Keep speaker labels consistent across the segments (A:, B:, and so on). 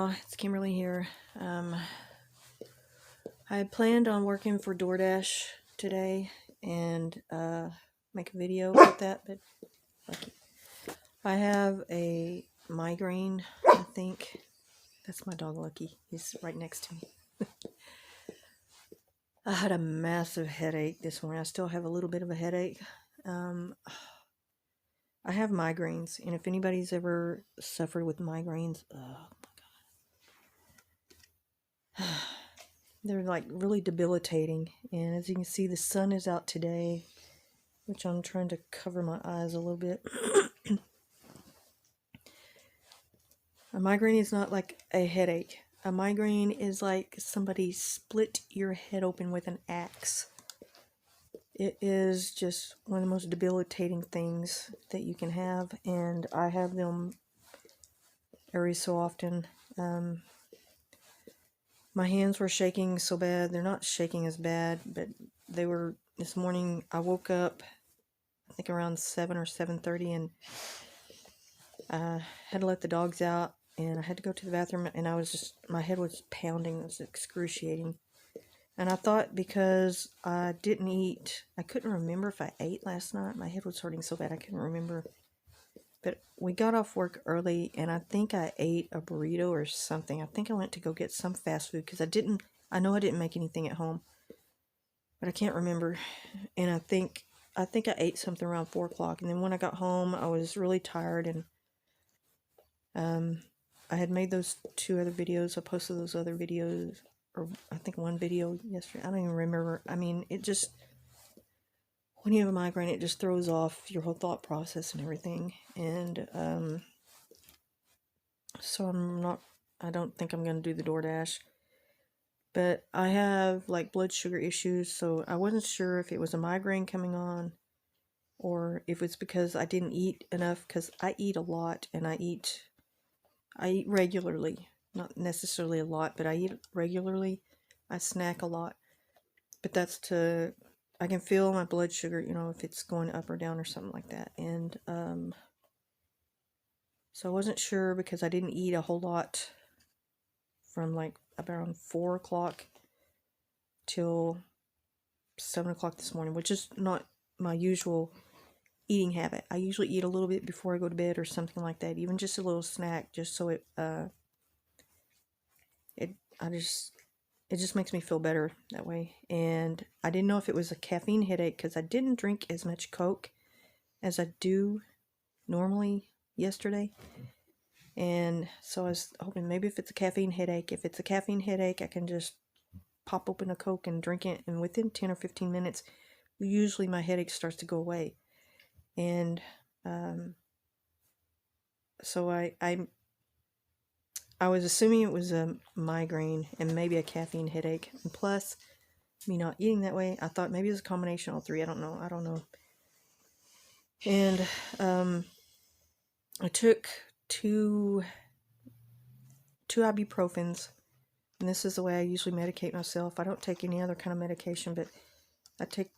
A: y'all, it's Kimberly here. I had planned on working for DoorDash today and make a video about that, but I have a migraine, I think. That's my dog Lucky. He's right next to me. I had a massive headache this morning. I still have a little bit of a headache. I have migraines, and if anybody's ever suffered with migraines, oh my god. They're like really debilitating, and as you can see, the sun is out today, which I'm trying to cover my eyes a little bit. A migraine is not like a headache. A migraine is like somebody split your head open with an axe. It is just one of the most debilitating things that you can have, and I have them every so often. My hands were shaking so bad. They're not shaking as bad, but they were. This morning I woke up, I think around 7 or 7:30, and I had to let the dogs out, and I had to go to the bathroom, and my head was pounding. It was excruciating. And I thought because I didn't eat, I couldn't remember if I ate last night. My head was hurting so bad I couldn't remember. But we got off work early, and I think I ate a burrito or something. I think I went to go get some fast food because I know I didn't make anything at home, but I can't remember. And I think I ate something around 4 o'clock. And then when I got home, I was really tired, and I had made those 2 other videos. I posted those other videos, or I think 1 video yesterday. I don't even remember. I mean, it just, when you have a migraine, it just throws off your whole thought process and everything. And so I don't think I'm going to do the DoorDash. But I have like blood sugar issues, so I wasn't sure if it was a migraine coming on or if it's because I didn't eat enough, because I eat a lot, and I eat regularly. Not necessarily a lot, but I eat regularly. I snack a lot. But I can feel my blood sugar, if it's going up or down or something like that. And so I wasn't sure because I didn't eat a whole lot from like around 4 o'clock till 7 o'clock this morning, which is not my usual eating habit. I usually eat a little bit before I go to bed or something like that, even just a little snack, just so it just makes me feel better that way. And I didn't know if it was a caffeine headache because I didn't drink as much Coke as I do normally yesterday. And so I was hoping maybe if it's a caffeine headache, I can just pop open a Coke and drink it, and within 10 or 15 minutes, usually my headache starts to go away. And so I was assuming it was a migraine and maybe a caffeine headache. And plus, me not eating that way, I thought maybe it was a combination of all 3. I don't know. And I took two ibuprofens, and this is the way I usually medicate myself. I don't take any other kind of medication, but I take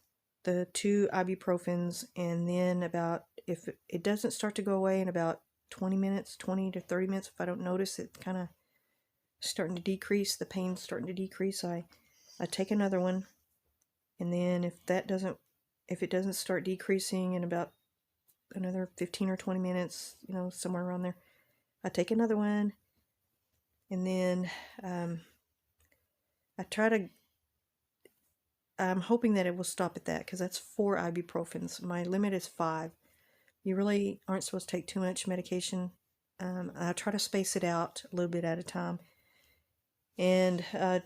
A: the 2 ibuprofens, and then if it doesn't start to go away in about 20 to 30 minutes, if I don't notice it kind of starting to decrease, the pain's starting to decrease, I take another one. And then if it doesn't start decreasing in about another 15 or 20 minutes, somewhere around there, I take another one. And then I'm hoping that it will stop at that, because that's 4 ibuprofens. My limit is 5. You really aren't supposed to take too much medication. I try to space it out a little bit at a time. And I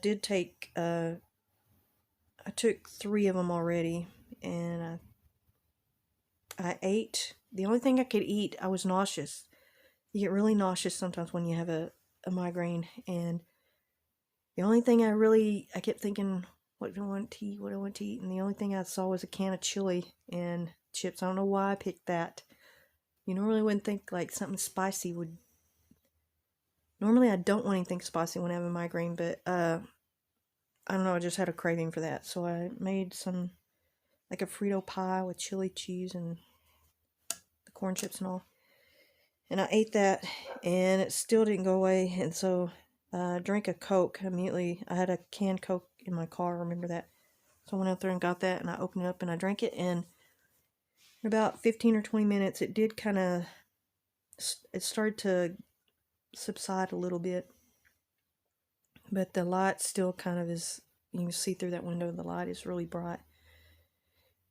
A: took 3 of them already, and I ate. The only thing I could eat, I was nauseous. You get really nauseous sometimes when you have a migraine, and the only thing I kept thinking, what do I want to eat? And the only thing I saw was a can of chili and chips. I don't know why I picked that. You normally wouldn't think like something spicy would. Normally I don't want anything spicy when I have a migraine, but I don't know, I just had a craving for that. So I made some, like a Frito pie with chili cheese and the corn chips and all. And I ate that, and it still didn't go away. And so drank a Coke immediately. I had a canned Coke in my car, remember that? So I went out there and got that, and I opened it up and I drank it, and in about 15 or 20 minutes, it did kind of, it started to subside a little bit, but the light still kind of is, you can see through that window, the light is really bright,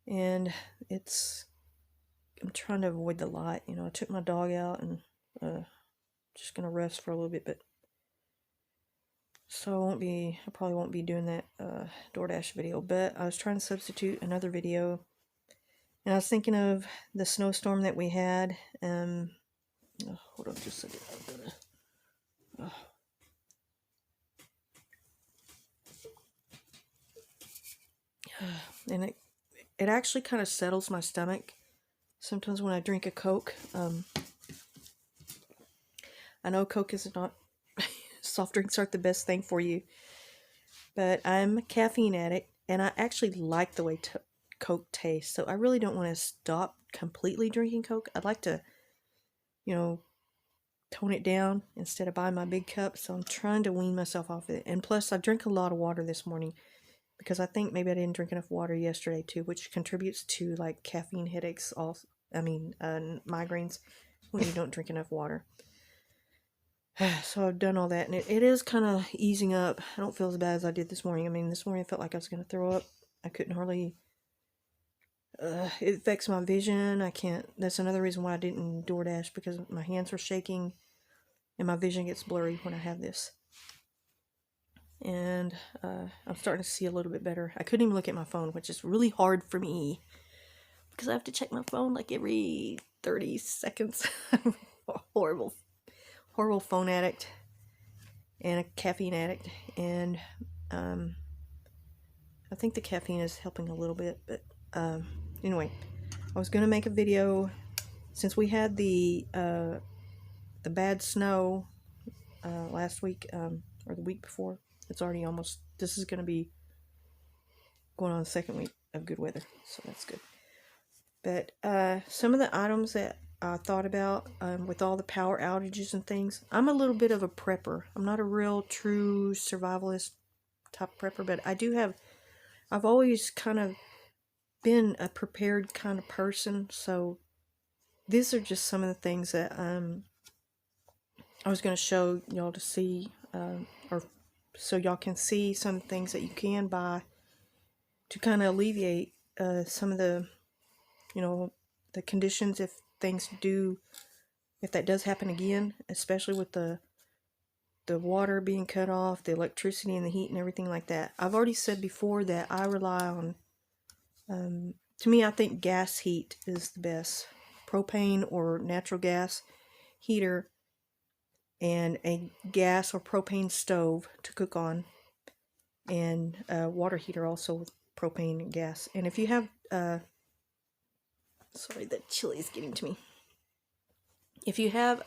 A: and I'm trying to avoid the light. I took my dog out and just gonna rest for a little bit, but so I probably won't be doing that DoorDash video, but I was trying to substitute another video, and I was thinking of the snowstorm that we had. Hold on just a second. I'm gonna. And it actually kind of settles my stomach sometimes when I drink a Coke. I know Coke is not, soft drinks aren't the best thing for you, but I'm a caffeine addict, and I actually like the way Coke tastes, so I really don't want to stop completely drinking Coke. I'd like to, tone it down instead of buying my big cup, so I'm trying to wean myself off it. And plus, I drank a lot of water this morning, because I think maybe I didn't drink enough water yesterday too, which contributes to like caffeine headaches, also, migraines, when you don't drink enough water. So I've done all that, and it is kind of easing up. I don't feel as bad as I did this morning. This morning I felt like I was going to throw up. I couldn't hardly, it affects my vision. I can't, that's another reason why I didn't DoorDash, because my hands were shaking, and my vision gets blurry when I have this. And I'm starting to see a little bit better. I couldn't even look at my phone, which is really hard for me, because I have to check my phone like every 30 seconds. I'm a horrible phone addict and a caffeine addict, and I think the caffeine is helping a little bit. But anyway, I was gonna make a video since we had the bad snow last week, or the week before. It's already almost, this is going to be going on the second week of good weather, so that's good. But some of the items that I thought about with all the power outages and things, I'm a little bit of a prepper. I'm not a real true survivalist type prepper, but I've always kind of been a prepared kind of person, so these are just some of the things that I was going to show y'all to see, or so y'all can see some things that you can buy to kind of alleviate some of the, the conditions if that does happen again, especially with the water being cut off, the electricity and the heat and everything like that. I've already said before that I rely on, to me, I think gas heat is the best. Propane or natural gas heater, and a gas or propane stove to cook on, and a water heater also with propane and gas. And if you have, sorry, the chili is getting to me. If you have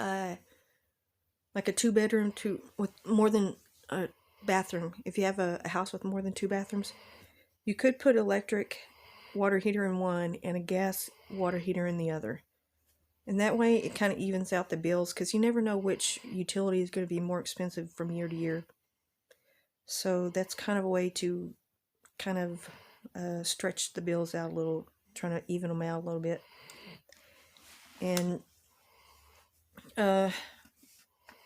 A: like a 2-bedroom with more than a bathroom, if you have a house with more than 2 bathrooms, you could put electric water heater in one and a gas water heater in the other. And that way it kind of evens out the bills, because you never know which utility is going to be more expensive from year to year. So that's kind of a way to kind of stretch the bills out a little, trying to even them out a little bit. And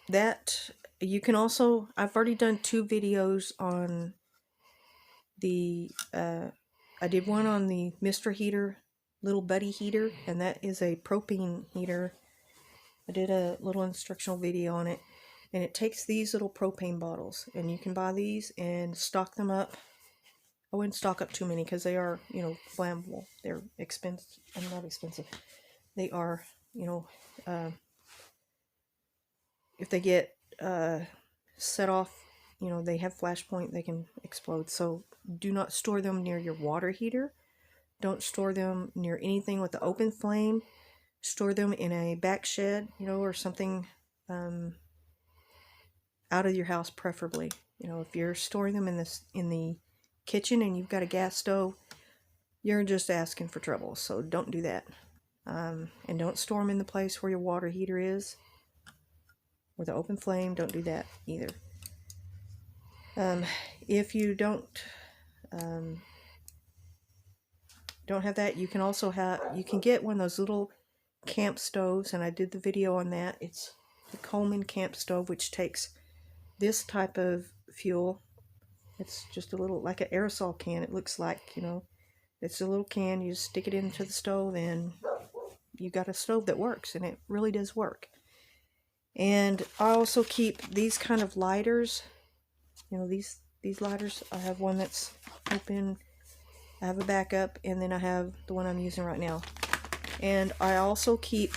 A: that you can also, I've already done 2 videos on the, I did one on the Mr. Heater little buddy heater, and that is a propane heater. I did a little instructional video on it, and it takes these little propane bottles, and you can buy these and stock them up. I wouldn't stock up too many, because they are, flammable. They're expensive. I'm not expensive. They are, if they get set off, they have flash point, they can explode. So do not store them near your water heater. Don't store them near anything with the open flame. Store them in a back shed, or something out of your house, preferably. If you're storing them in the kitchen and you've got a gas stove, you're just asking for trouble. So don't do that. And don't store them in the place where your water heater is, or the open flame. Don't do that either. If you don't have that, you can also get one of those little camp stoves, and I did the video on that. It's the Coleman camp stove, which takes this type of fuel. It's just a little, like an aerosol can, it looks like, you know. It's a little can, you just stick it into the stove, and you got a stove that works, and it really does work. And I also keep these kind of lighters, you know, these lighters. I have one that's open, I have a backup, and then I have the one I'm using right now. And I also keep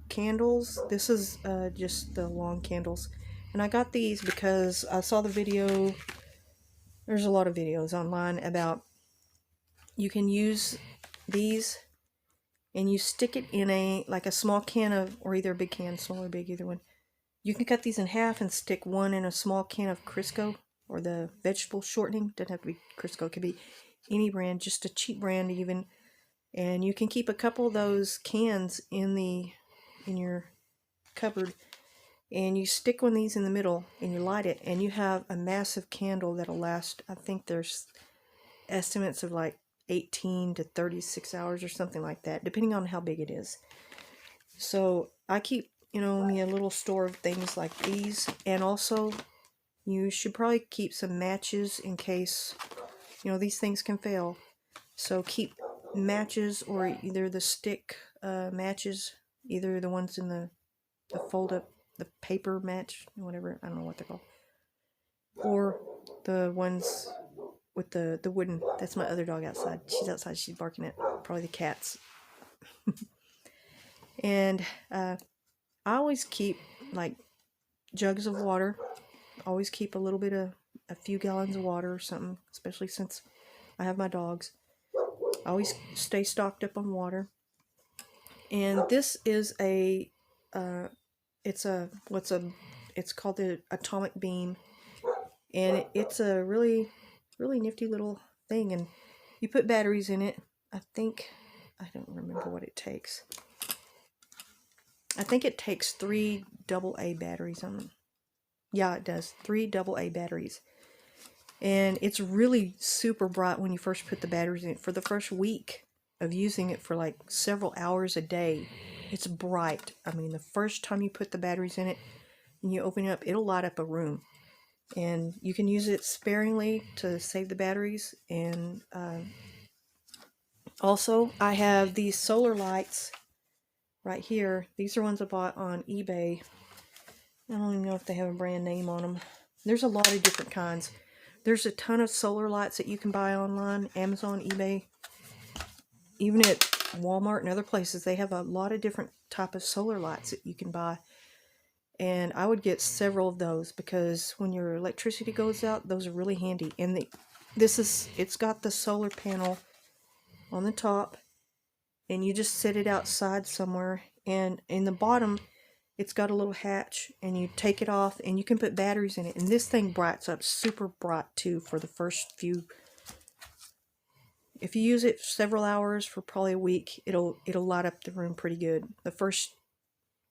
A: candles. This is just the long candles, and I got these because I saw the video. There's a lot of videos online about you can use these and you stick it in like a small can of, or either a big can, small or big, either one. You can cut these in half and stick one in a small can of Crisco, or the vegetable shortening. Doesn't have to be Crisco, it could be any brand, just a cheap brand even. And you can keep a couple of those cans in your cupboard, and you stick one of these in the middle and you light it, and you have a massive candle that'll last, I think there's estimates of like 18 to 36 hours or something like that, depending on how big it is. So I keep, you know, me a little store of things like these. And also you should probably keep some matches in case, you know, these things can fail. So keep matches, or either the stick matches, either the ones in the fold up, the paper match, whatever, I don't know what they're called, or the ones with the wooden. That's my other dog outside. She's outside, she's barking at probably the cats. And I always keep like jugs of water. Always keep a few gallons of water or something, especially since I have my dogs. I always stay stocked up on water. And this is it's called the atomic beam, and it's a really nifty little thing, and you put batteries in it. I don't remember what it takes. I think it takes 3 AA batteries on them. Yeah, it does. 3 AA batteries. And it's really super bright when you first put the batteries in it. For the first week of using it for like several hours a day, it's bright. I mean, the first time you put the batteries in it and you open it up, it'll light up a room. And you can use it sparingly to save the batteries. And also, I have these solar lights right here. These are ones I bought on eBay. I don't even know if they have a brand name on them. There's a lot of different kinds. There's a ton of solar lights that you can buy online, Amazon, eBay, even at Walmart and other places. They have a lot of different type of solar lights that you can buy. And I would get several of those, because when your electricity goes out, those are really handy. And it's got the solar panel on the top, and you just set it outside somewhere, and in the bottom it's got a little hatch, and you take it off and you can put batteries in it. And this thing brights up super bright too for the first few. If you use it several hours for probably a week, it'll light up the room pretty good. The first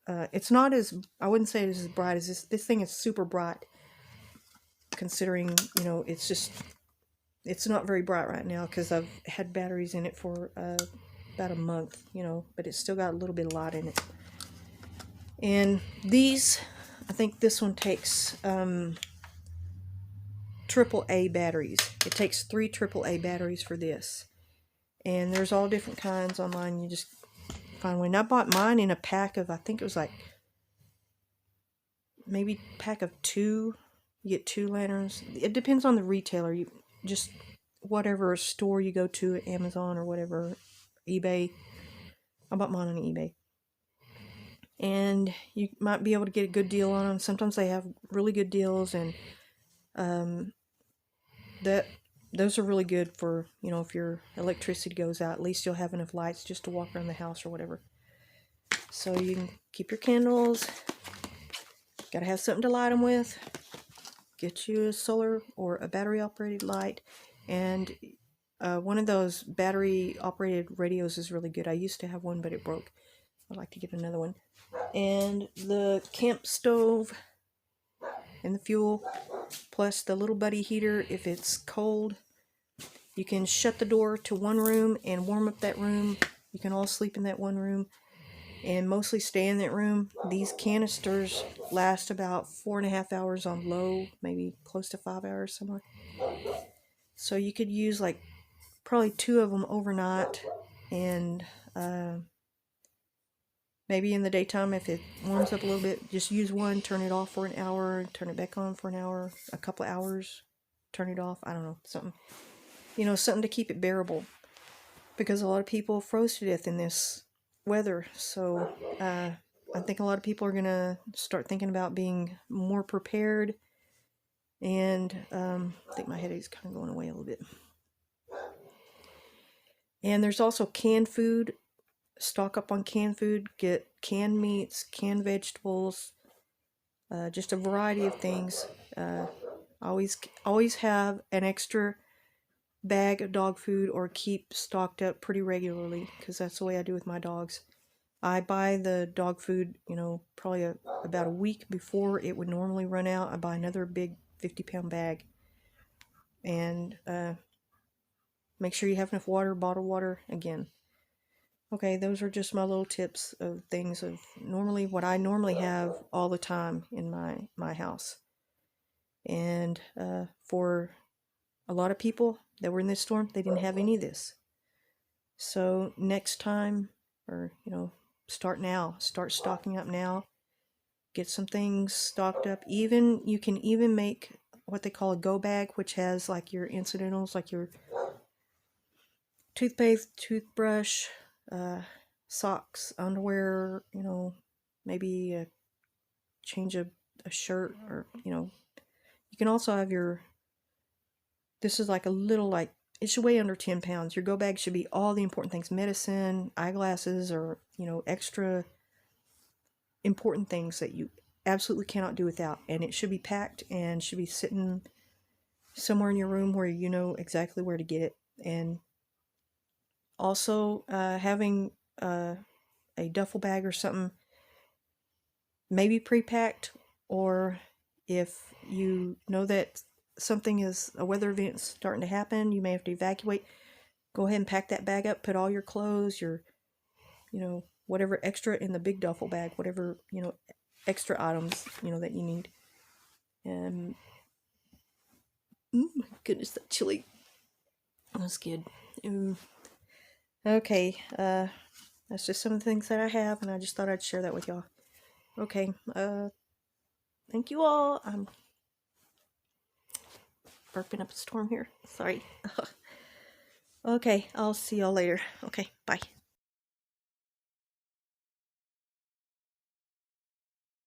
A: it's not as, I wouldn't say it's as bright as this thing is super bright, considering, you know, it's not very bright right now because I've had batteries in it for about a month, you know, but it's still got a little bit of light in it. And these, I think this one takes AAA batteries. It takes 3 AAA batteries for this. And there's all different kinds online. You just find one. I bought mine in a pack of, I think it was like maybe a pack of 2. You get 2 lanterns. It depends on the retailer. You just, whatever store you go to, Amazon or whatever, eBay. I bought mine on eBay. And you might be able to get a good deal on them. Sometimes they have really good deals, and those are really good for, you know, if your electricity goes out, at least you'll have enough lights just to walk around the house or whatever. So you can keep your candles. Gotta have something to light them with. Get you a solar or a battery operated light, and one of those battery operated radios is really good. I used to have one, but it broke. I'd like to get another one. And the camp stove, and the fuel, plus the little buddy heater if it's cold. You can shut the door to one room and warm up that room. You can all sleep in that one room and mostly stay in that room. These canisters last about 4.5 hours on low, maybe close to 5 hours somewhere. So you could use like probably 2 of them overnight, and maybe in the daytime if it warms up a little bit, just use one, turn it off for an hour, turn it back on for an hour, a couple of hours, turn it off. I don't know, something. You know, something to keep it bearable, because a lot of people froze to death in this weather. So I think a lot of people are going to start thinking about being more prepared. And I think my headache's kind of going away a little bit. And there's also canned food. Stock up on canned food. Get canned meats, canned vegetables, just a variety of things. Always have an extra bag of dog food, or keep stocked up pretty regularly, because that's the way I do with my dogs. I buy the dog food, you know, probably about a week before it would normally run out. I buy another big 50-pound bag, and make sure you have enough water, bottled water, again. Okay, those are just my little tips of things of what I normally have all the time in my house. And for a lot of people that were in this storm, they didn't have any of this. So next time, or start now. Start stocking up now. Get some things stocked up. You can even make what they call a go bag, which has like your incidentals, like your toothpaste, toothbrush, socks, underwear, maybe a change of a shirt, or you can also have this is like a little, it should weigh under 10 pounds. Your go bag should be all the important things: medicine, eyeglasses, or extra important things that you absolutely cannot do without. And it should be packed and should be sitting somewhere in your room where you know exactly where to get it. And also having a duffel bag or something, maybe pre-packed, or if you know that a weather event starting to happen, you may have to evacuate, go ahead and pack that bag up, put all your clothes, your whatever extra in the big duffel bag, whatever extra items that you need. And my goodness, that chili, that's good. Okay, that's just some of the things that I have, and I just thought I'd share that with y'all. Okay, thank you all. I'm burping up a storm here. Sorry. Okay, I'll see y'all later. Okay, bye.